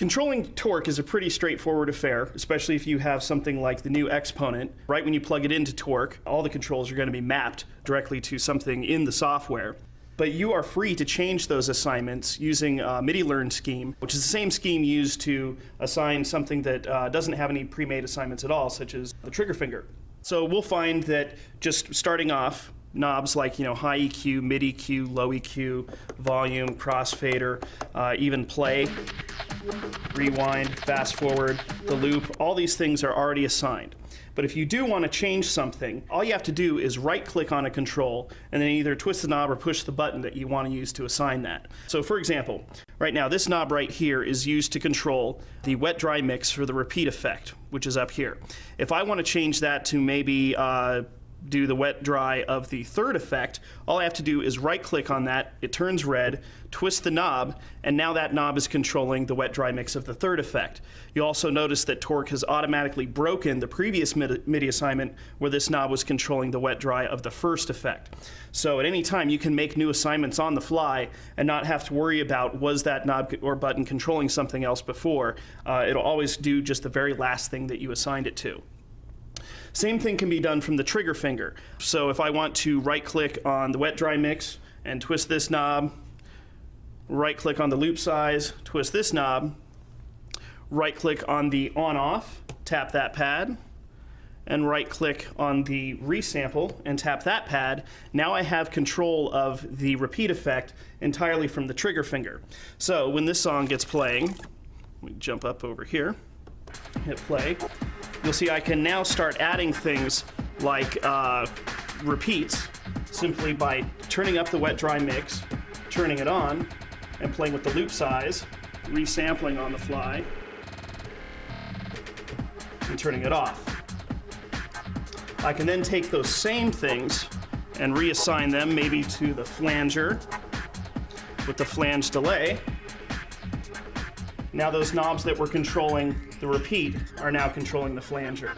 Controlling torque is a pretty straightforward affair, especially if you have something like the new exponent. Right when you plug it into Torq, all the controls are going to be mapped directly to something in the software. But you are free to change those assignments using a MIDI learn scheme, which is the same scheme used to assign something that doesn't have any pre-made assignments at all, such as the trigger finger. So we'll find that just starting off, knobs like high EQ, mid EQ, low EQ, volume, crossfader, even play, rewind, fast forward, the loop, all these things are already assigned. But if you do want to change something, all you have to do is right-click on a control and then either twist the knob or push the button that you want to use to assign that. So for example, right now this knob right here is used to control the wet-dry mix for the repeat effect, which is up here. If I want to change that to maybe do the wet dry of the third effect, all I have to do is right click on that, it turns red, twist the knob, and now that knob is controlling the wet dry mix of the third effect. You'll also notice that Torq has automatically broken the previous MIDI assignment where this knob was controlling the wet dry of the first effect. So at any time you can make new assignments on the fly and not have to worry about was that knob or button controlling something else before. It'll always do just the very last thing that you assigned it to. Same thing can be done from the trigger finger. So if I want to right-click on the wet-dry mix and twist this knob, right-click on the loop size, twist this knob, right-click on the on-off, tap that pad, and right-click on the resample and tap that pad. Now I have control of the repeat effect entirely from the trigger finger. So when this song gets playing, we jump up over here, hit play. You'll see I can now start adding things like repeats simply by turning up the wet-dry mix, turning it on, and playing with the loop size, resampling on the fly, and turning it off. I can then take those same things and reassign them maybe to the flanger with the flange delay. Now those knobs that were controlling the repeat are now controlling the flanger.